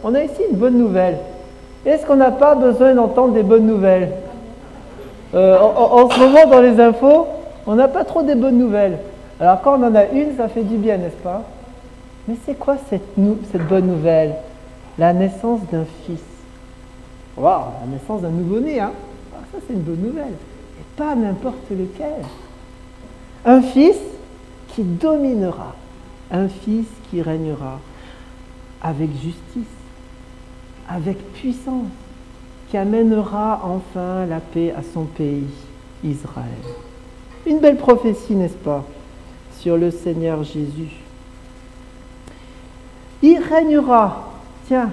On a ici une bonne nouvelle. Est-ce qu'on n'a pas besoin d'entendre des bonnes nouvelles? En ce moment, dans les infos, on n'a pas trop des bonnes nouvelles. Alors quand on en a une, ça fait du bien, n'est-ce pas? Mais c'est quoi cette bonne nouvelle? La naissance d'un fils. Waouh, la naissance d'un nouveau-né, hein? Alors ça, c'est une bonne nouvelle. Et pas n'importe lequel. Un fils qui dominera. Un fils qui régnera avec justice, avec puissance, qui amènera enfin la paix à son pays, Israël. Une belle prophétie, n'est-ce pas, sur le Seigneur Jésus. Il régnera. Tiens,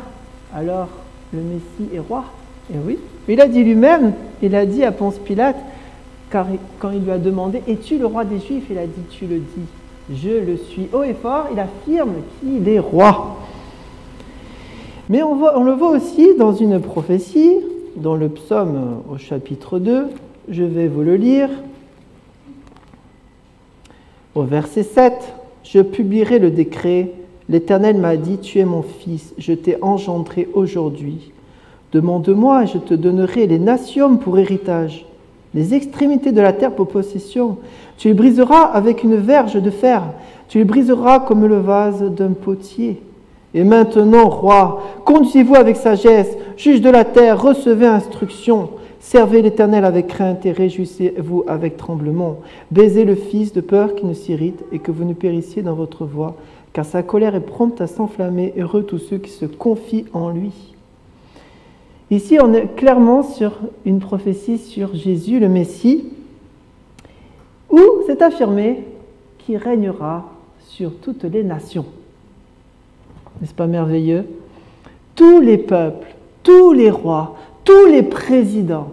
alors le Messie est roi. Et oui, il a dit lui-même, il a dit à Ponce Pilate, quand il lui a demandé « Es-tu le roi des Juifs ?» Il a dit « Tu le dis, je le suis. » Haut et fort, il affirme qu'il est roi. Mais on le voit aussi dans une prophétie, dans le psaume au chapitre 2, je vais vous le lire. Au verset 7, « Je publierai le décret. L'Éternel m'a dit, tu es mon fils, je t'ai engendré aujourd'hui. Demande-moi et je te donnerai les nations pour héritage, les extrémités de la terre pour possession. Tu les briseras avec une verge de fer, tu les briseras comme le vase d'un potier. Et maintenant, roi, conduisez-vous avec sagesse, juge de la terre, recevez instruction. Servez l'Éternel avec crainte et réjouissez-vous avec tremblement. Baisez le Fils de peur qu'il ne s'irrite et que vous ne périssiez dans votre voie, car sa colère est prompte à s'enflammer. Heureux tous ceux qui se confient en lui. » Ici, on est clairement sur une prophétie sur Jésus, le Messie, où c'est affirmé qu'il régnera sur toutes les nations. N'est-ce pas merveilleux? Tous les peuples, tous les rois, tous les présidents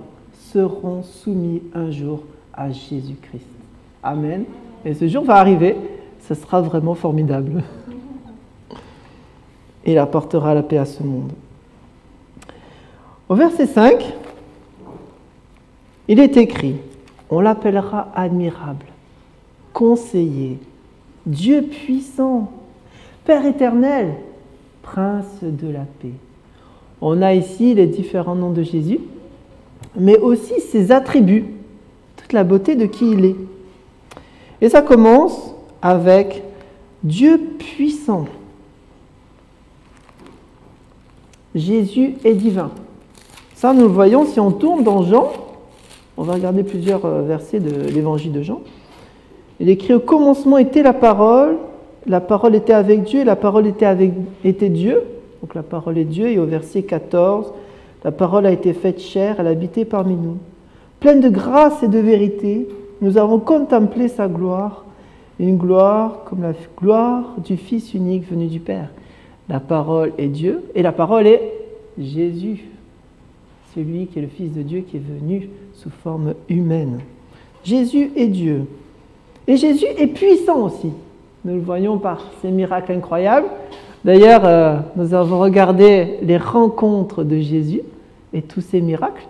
seront soumis un jour à Jésus-Christ. Amen. Et ce jour va arriver, ce sera vraiment formidable. Et il apportera la paix à ce monde. Au verset 5, il est écrit, on l'appellera admirable, conseiller, Dieu puissant, Père éternel, Prince de la paix. On a ici les différents noms de Jésus, mais aussi ses attributs, toute la beauté de qui il est. Et ça commence avec Dieu puissant. Jésus est divin. Ça, nous le voyons si on tourne dans Jean. On va regarder plusieurs versets de l'évangile de Jean. Il est écrit, au commencement était la parole était avec Dieu, et la parole était Dieu. Donc la parole est Dieu. Et au verset 14, la parole a été faite chair, elle habitait parmi nous. Pleine de grâce et de vérité, nous avons contemplé sa gloire, une gloire comme la gloire du Fils unique venu du Père. La parole est Dieu, et la parole est Jésus, celui qui est le Fils de Dieu qui est venu sous forme humaine. Jésus est Dieu. Et Jésus est puissant aussi. Nous le voyons par ses miracles incroyables. D'ailleurs, nous avons regardé les rencontres de Jésus et tous ses miracles.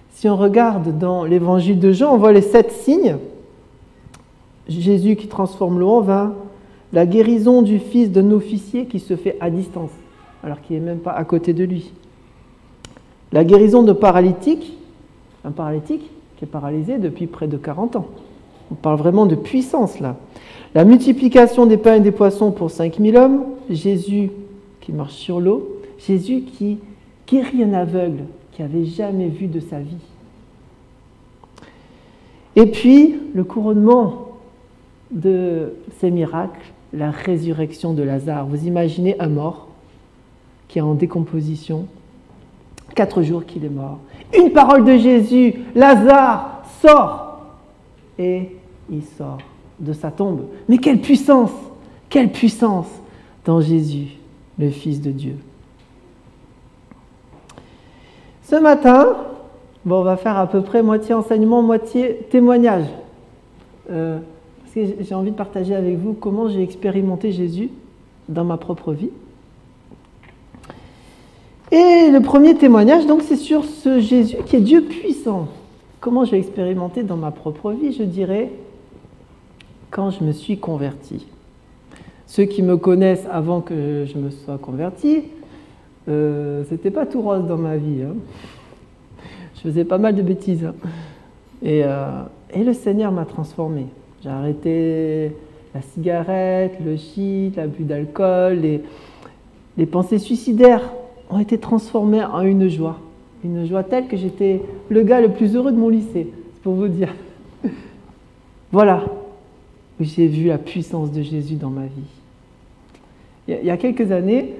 Si on regarde dans l'évangile de Jean, on voit les 7 signes. Jésus qui transforme l'eau en vin, la guérison du fils d'un officier qui se fait à distance, alors qu'il n'est même pas à côté de lui. La guérison de paralytique, un paralytique qui est paralysé depuis près de 40 ans. On parle vraiment de puissance là. La multiplication des pains et des poissons pour 5000 hommes, Jésus qui marche sur l'eau, Jésus qui guérit un aveugle qui n'avait jamais vu de sa vie. Et puis, le couronnement de ces miracles, la résurrection de Lazare. Vous imaginez un mort qui est en décomposition, 4 jours qu'il est mort. Une parole de Jésus, Lazare, sort. Et il sort de sa tombe. Mais quelle puissance dans Jésus, le Fils de Dieu. Ce matin, on va faire à peu près moitié enseignement, moitié témoignage. Parce que j'ai envie de partager avec vous comment j'ai expérimenté Jésus dans ma propre vie. Et le premier témoignage, donc, c'est sur ce Jésus qui est Dieu puissant. Comment j'ai expérimenté dans ma propre vie, je dirais, quand je me suis converti. Ceux qui me connaissent avant que je me sois converti c'était pas tout rose dans ma vie. Hein. Je faisais pas mal de bêtises. Hein. Et le Seigneur m'a transformé. J'ai arrêté la cigarette, le shit, l'abus d'alcool, les pensées suicidaires ont été transformées en une joie telle que j'étais le gars le plus heureux de mon lycée, c'est pour vous dire. Voilà où j'ai vu la puissance de Jésus dans ma vie. Il y a quelques années,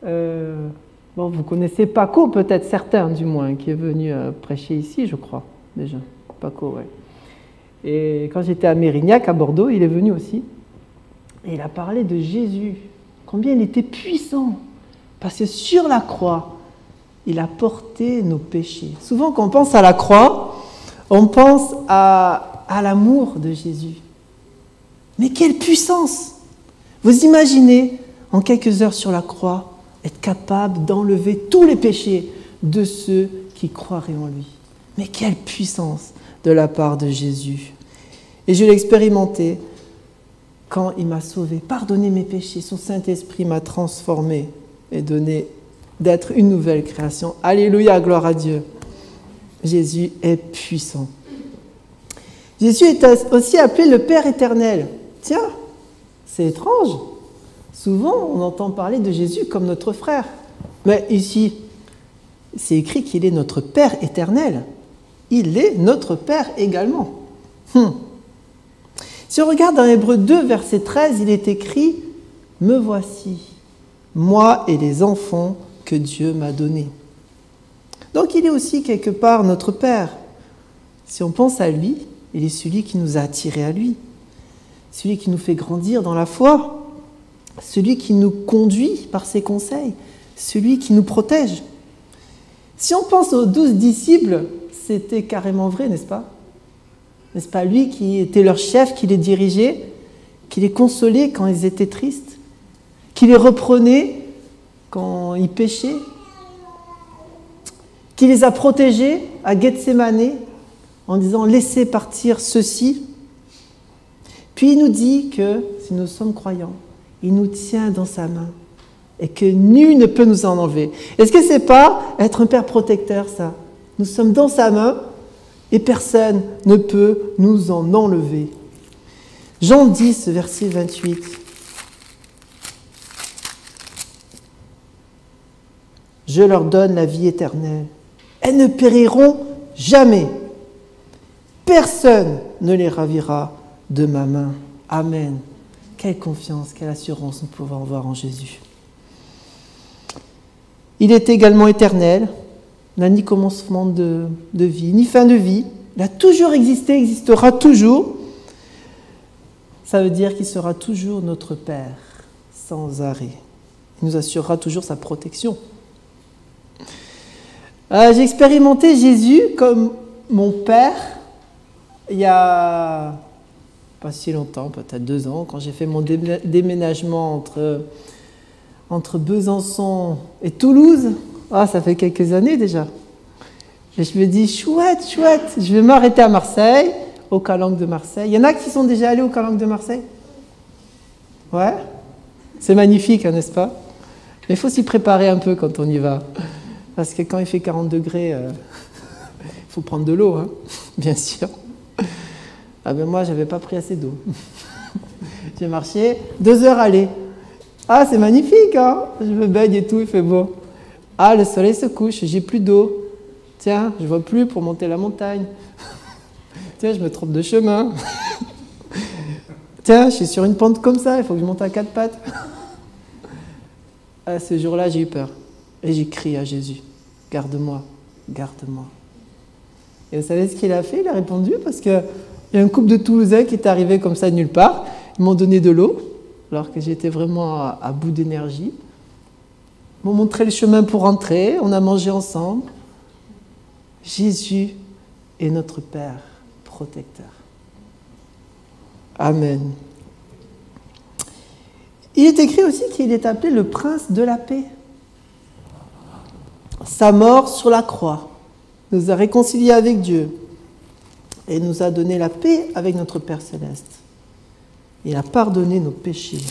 vous connaissez Paco, peut-être certains du moins, qui est venu prêcher ici, je crois, déjà. Paco, ouais. Et quand j'étais à Mérignac, à Bordeaux, il est venu aussi. Et il a parlé de Jésus, combien il était puissant, parce que sur la croix, il a porté nos péchés. Souvent, quand on pense à la croix, on pense à l'amour de Jésus. Mais quelle puissance! Vous imaginez, en quelques heures sur la croix, être capable d'enlever tous les péchés de ceux qui croiraient en lui. Mais quelle puissance de la part de Jésus! Et je l'ai expérimenté quand il m'a sauvé, pardonné mes péchés. Son Saint-Esprit m'a transformé et donné d'être une nouvelle création. Alléluia, gloire à Dieu. Jésus est puissant. Jésus est aussi appelé le Père éternel. Tiens, c'est étrange. Souvent, on entend parler de Jésus comme notre frère. Mais ici, c'est écrit qu'il est notre Père éternel. Il est notre Père également. Si on regarde dans Hébreux 2, verset 13, il est écrit « Me voici, moi et les enfants que Dieu m'a donnés. » Donc il est aussi quelque part notre Père. Si on pense à lui, il est celui qui nous a attirés à lui, celui qui nous fait grandir dans la foi, celui qui nous conduit par ses conseils, celui qui nous protège. Si on pense aux 12 disciples, c'était carrément vrai, n'est-ce pas? N'est-ce pas lui qui était leur chef, qui les dirigeait, qui les consolait quand ils étaient tristes, qui les reprenait quand ils péchaient, qui les a protégés à Gethsémane en disant « laissez partir ceux-ci ». Puis il nous dit que si nous sommes croyants, il nous tient dans sa main et que nul ne peut nous en enlever. Est-ce que ce n'est pas être un père protecteur, ça? Nous sommes dans sa main et personne ne peut nous en enlever. Jean 10, verset 28. Je leur donne la vie éternelle. Elles ne périront jamais. Personne ne les ravira de ma main. Amen. Quelle confiance, quelle assurance nous pouvons avoir en Jésus. Il est également éternel. Il n'a ni commencement de vie, ni fin de vie. Il a toujours existé, existera toujours. Ça veut dire qu'il sera toujours notre Père, sans arrêt. Il nous assurera toujours sa protection. J'ai expérimenté Jésus comme mon Père il y a pas si longtemps, peut-être 2 ans, quand j'ai fait mon déménagement entre Besançon et Toulouse. Ah, ça fait quelques années déjà. Et je me dis, chouette, je vais m'arrêter à Marseille, au Calanque de Marseille. Il y en a qui sont déjà allés au Calanque de Marseille? Ouais? C'est magnifique, hein, n'est-ce pas? Mais il faut s'y préparer un peu quand on y va. Parce que quand il fait 40 degrés, il faut prendre de l'eau, hein, bien sûr. Ah ben moi, je n'avais pas pris assez d'eau. J'ai marché 2 heures aller. Ah, c'est magnifique, hein? Je me baigne et tout, il fait beau. Ah, le soleil se couche, j'ai plus d'eau. Tiens, je ne vois plus pour monter la montagne. Tiens, je me trompe de chemin. Tiens, je suis sur une pente comme ça, il faut que je monte à 4 pattes. Ah, ce jour-là, j'ai eu peur. Et j'ai crié à Jésus, garde-moi, garde-moi. Et vous savez ce qu'il a fait? Il a répondu parce qu'il y a un couple de Toulousains qui est arrivé comme ça de nulle part. Ils m'ont donné de l'eau, alors que j'étais vraiment à bout d'énergie. Ils m'ont montré le chemin pour rentrer, on a mangé ensemble. Jésus est notre Père protecteur. Amen. Il est écrit aussi qu'il est appelé le prince de la paix. Sa mort sur la croix nous a réconciliés avec Dieu et nous a donné la paix avec notre Père céleste. Il a pardonné nos péchés.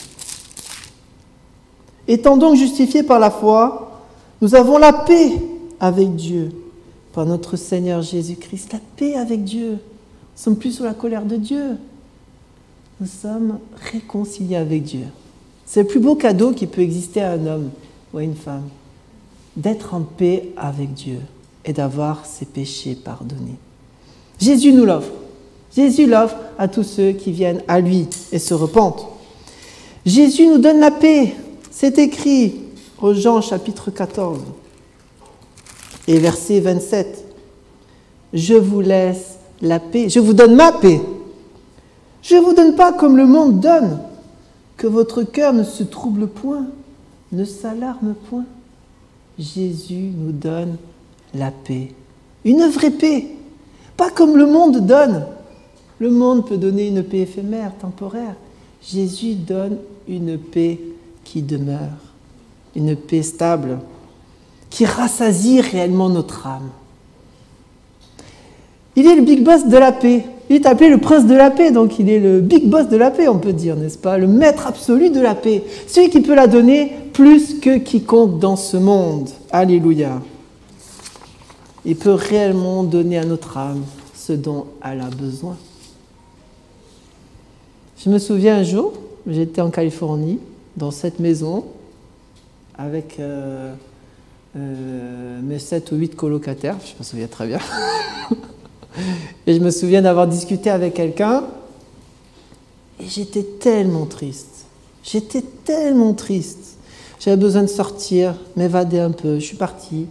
Étant donc justifiés par la foi, Nous avons la paix avec Dieu par notre Seigneur Jésus-Christ. La paix avec Dieu. Nous ne sommes plus sous la colère de Dieu. Nous sommes réconciliés avec Dieu. C'est le plus beau cadeau qui peut exister à un homme ou à une femme, d'être en paix avec Dieu et d'avoir ses péchés pardonnés. Jésus nous l'offre. Jésus l'offre à tous ceux qui viennent à lui et se repentent. Jésus nous donne la paix. C'est écrit au Jean chapitre 14 et verset 27. Je vous laisse la paix. Je vous donne ma paix. Je ne vous donne pas comme le monde donne. Que votre cœur ne se trouble point, ne s'alarme point. Jésus nous donne la paix. Une vraie paix. Pas comme le monde donne. Le monde peut donner une paix éphémère, temporaire. Jésus donne une paix qui demeure. Une paix stable, qui rassasie réellement notre âme. Il est le big boss de la paix. Il est appelé le prince de la paix, donc il est le big boss de la paix, on peut dire, n'est-ce pas? Le maître absolu de la paix. Celui qui peut la donner plus que quiconque dans ce monde. Alléluia. Il peut réellement donner à notre âme ce dont elle a besoin. Je me souviens un jour, j'étais en Californie, dans cette maison, avec mes 7 ou 8 colocataires, je me souviens très bien. Et je me souviens d'avoir discuté avec quelqu'un, et j'étais tellement triste. J'étais tellement triste. J'avais besoin de sortir, m'évader un peu. Je suis partie.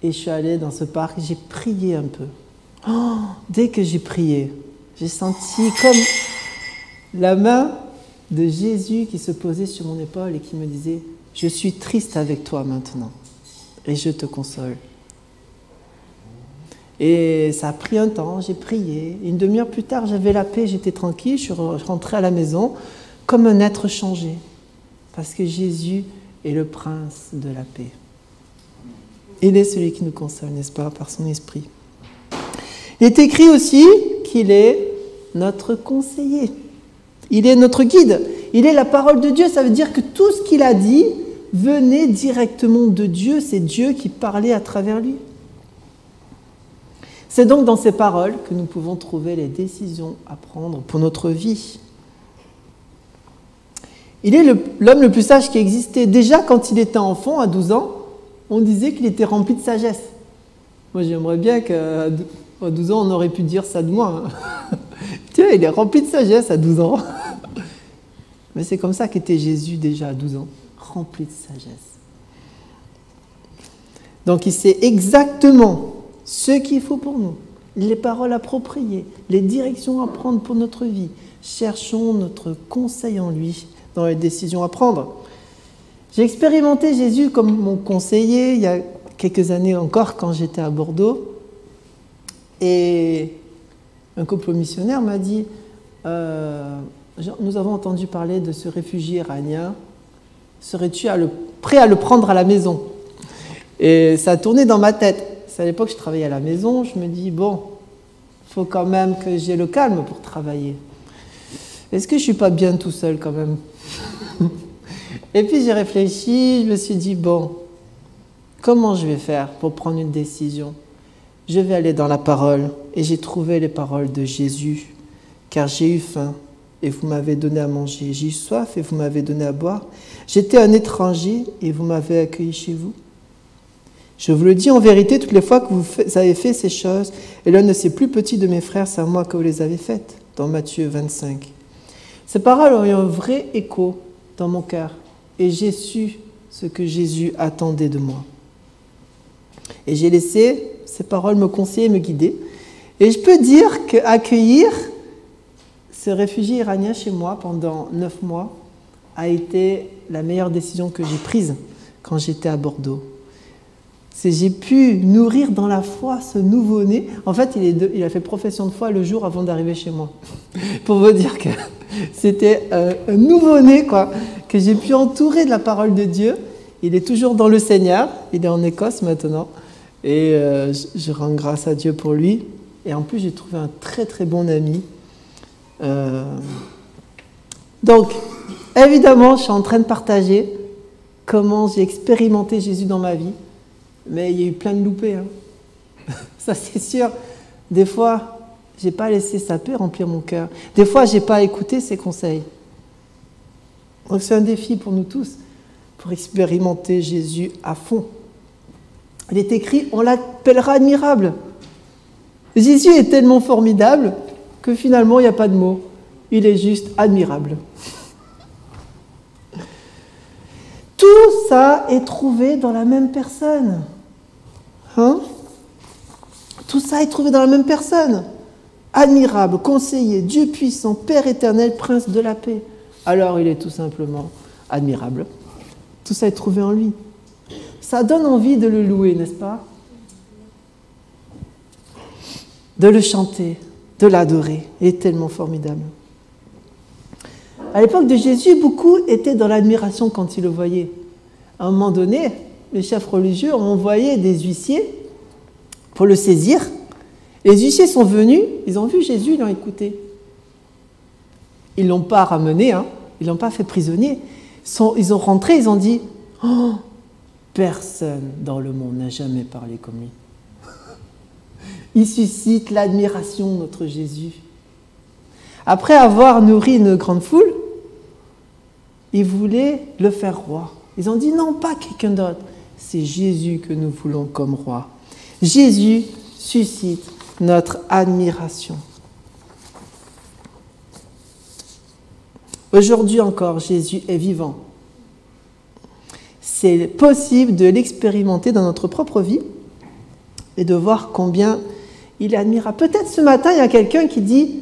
Et je suis allée dans ce parc, j'ai prié un peu. Oh, dès que j'ai prié, j'ai senti comme la main de Jésus qui se posait sur mon épaule et qui me disait « Je suis triste avec toi maintenant, et je te console. » Et ça a pris un temps, j'ai prié. Une demi-heure plus tard, j'avais la paix, j'étais tranquille, je suis rentrée à la maison comme un être changé. Parce que Jésus est le prince de la paix. Il est celui qui nous console, n'est-ce pas, par son esprit. Il est écrit aussi qu'il est notre conseiller. Il est notre guide. Il est la parole de Dieu. Ça veut dire que tout ce qu'il a dit venait directement de Dieu. C'est Dieu qui parlait à travers lui. C'est donc dans ces paroles que nous pouvons trouver les décisions à prendre pour notre vie. Il est l'homme le plus sage qui existait. Déjà, quand il était enfant, à 12 ans, on disait qu'il était rempli de sagesse. Moi, j'aimerais bien qu'à 12 ans, on aurait pu dire ça de moi. Tiens, il est rempli de sagesse à 12 ans. Mais c'est comme ça qu'était Jésus déjà à 12 ans, rempli de sagesse. Donc, il sait exactement ce qu'il faut pour nous, les paroles appropriées, les directions à prendre pour notre vie. Cherchons notre conseil en lui dans les décisions à prendre. J'ai expérimenté Jésus comme mon conseiller il y a quelques années encore quand j'étais à Bordeaux. Et un couple missionnaire m'a dit nous avons entendu parler de ce réfugié iranien. Serais-tu prêt à le prendre à la maison? Et ça a tourné dans ma tête. À l'époque, je travaillais à la maison, je me dis, bon, il faut quand même que j'ai le calme pour travailler. Est-ce que je ne suis pas bien tout seul quand même? Et puis j'ai réfléchi, je me suis dit, bon, comment je vais faire pour prendre une décision? Je vais aller dans la parole, et j'ai trouvé les paroles de Jésus, car j'ai eu faim, et vous m'avez donné à manger. J'ai eu soif, et vous m'avez donné à boire. J'étais un étranger, et vous m'avez accueilli chez vous. Je vous le dis en vérité, toutes les fois que vous avez fait ces choses, et l'un de ces plus petits de mes frères, c'est à moi que vous les avez faites, dans Matthieu 25. Ces paroles ont eu un vrai écho dans mon cœur, et j'ai su ce que Jésus attendait de moi. Et j'ai laissé ces paroles me conseiller, me guider. Et je peux dire qu'accueillir ce réfugié iranien chez moi pendant 9 mois a été la meilleure décision que j'ai prise quand j'étais à Bordeaux. J'ai pu nourrir dans la foi ce nouveau-né. En fait, il a fait profession de foi le jour avant d'arriver chez moi. Pour vous dire que c'était un nouveau-né, quoi, que j'ai pu entourer de la parole de Dieu. Il est toujours dans le Seigneur. Il est en Écosse maintenant. Et je rends grâce à Dieu pour lui. Et en plus, j'ai trouvé un très très bon ami. Donc, évidemment, je suis en train de partager comment j'ai expérimenté Jésus dans ma vie. Mais il y a eu plein de loupés. Hein. Ça, c'est sûr. Des fois, je n'ai pas laissé sa paix remplir mon cœur. Des fois, je n'ai pas écouté ses conseils. Donc, c'est un défi pour nous tous, pour expérimenter Jésus à fond. Il est écrit, on l'appellera admirable. Jésus est tellement formidable que finalement, il n'y a pas de mots. Il est juste admirable. Tout ça est trouvé dans la même personne. Hein? Tout ça est trouvé dans la même personne. Admirable, conseiller, Dieu puissant, Père éternel, Prince de la paix. Alors il est tout simplement admirable. Tout ça est trouvé en lui. Ça donne envie de le louer, n'est-ce pas? De le chanter, de l'adorer. Il est tellement formidable. À l'époque de Jésus, beaucoup étaient dans l'admiration quand ils le voyaient. À un moment donné, les chefs religieux ont envoyé des huissiers pour le saisir. Les huissiers sont venus, ils ont vu Jésus, ils l'ont écouté. Ils ne l'ont pas ramené, hein, ils ne l'ont pas fait prisonnier. Ils ont rentré, ils ont dit « Oh, personne dans le monde n'a jamais parlé comme lui. » Il suscite l'admiration, notre Jésus. Après avoir nourri une grande foule, ils voulaient le faire roi. Ils ont dit non, pas quelqu'un d'autre. C'est Jésus que nous voulons comme roi. Jésus suscite notre admiration. Aujourd'hui encore, Jésus est vivant. C'est possible de l'expérimenter dans notre propre vie et de voir combien il est admirable. Peut-être ce matin, il y a quelqu'un qui dit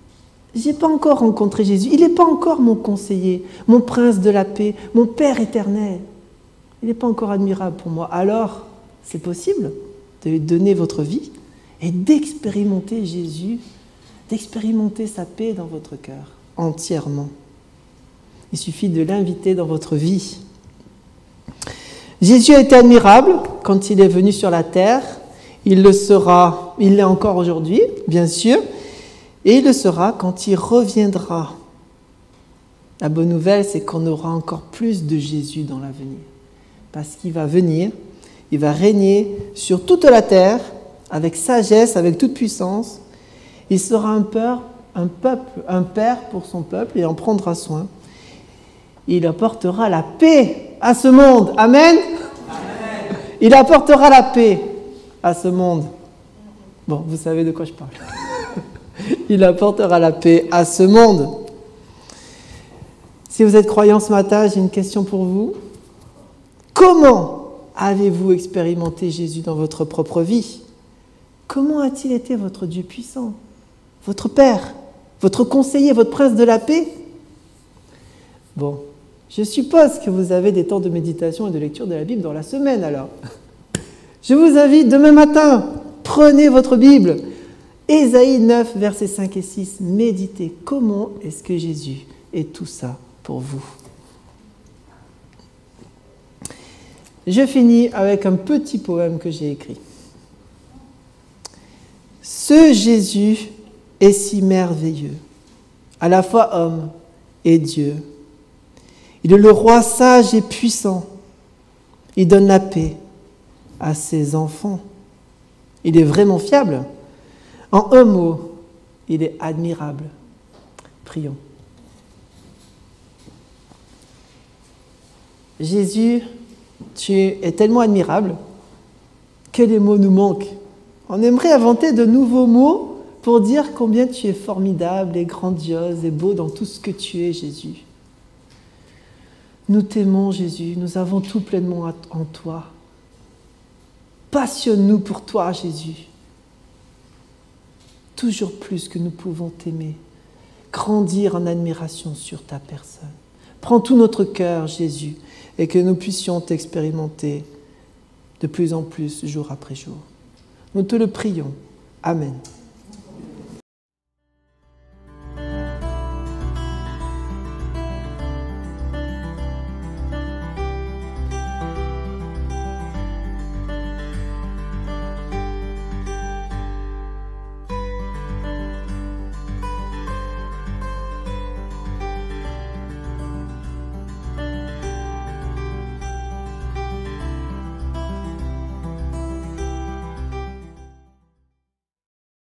« Je n'ai pas encore rencontré Jésus, il n'est pas encore mon conseiller, mon prince de la paix, mon Père éternel. Il n'est pas encore admirable pour moi. » Alors, c'est possible de lui donner votre vie et d'expérimenter Jésus, d'expérimenter sa paix dans votre cœur entièrement. Il suffit de l'inviter dans votre vie. Jésus a été admirable quand il est venu sur la terre. Il le sera, il l'est encore aujourd'hui, bien sûr, et il le sera quand il reviendra. La bonne nouvelle, c'est qu'on aura encore plus de Jésus dans l'avenir. Parce qu'il va venir, il va régner sur toute la terre, avec sagesse, avec toute puissance. Il sera un père pour son peuple et en prendra soin. Il apportera la paix à ce monde. Amen. Amen. Il apportera la paix à ce monde. Bon, vous savez de quoi je parle. Il apportera la paix à ce monde. Si vous êtes croyant ce matin, j'ai une question pour vous. Comment avez-vous expérimenté Jésus dans votre propre vie? Comment a-t-il été votre Dieu puissant, votre Père, votre conseiller, votre prince de la paix? Bon, je suppose que vous avez des temps de méditation et de lecture de la Bible dans la semaine alors. Je vous invite demain matin, prenez votre Bible. Ésaïe 9, versets 5 et 6, méditez. Comment est-ce que Jésus est tout ça pour vous? Je finis avec un petit poème que j'ai écrit. Ce Jésus est si merveilleux, à la fois homme et Dieu. Il est le roi sage et puissant. Il donne la paix à ses enfants. Il est vraiment fiable. En un mot, il est admirable. Prions. Jésus, tu es tellement admirable que les mots nous manquent. On aimerait inventer de nouveaux mots pour dire combien tu es formidable et grandiose et beau dans tout ce que tu es, Jésus. Nous t'aimons, Jésus, nous avons tout pleinement en toi. Passionne-nous pour toi, Jésus. Toujours plus que nous pouvons t'aimer. Grandir en admiration sur ta personne. Prends tout notre cœur, Jésus, et que nous puissions t'expérimenter de plus en plus, jour après jour. Nous te le prions. Amen.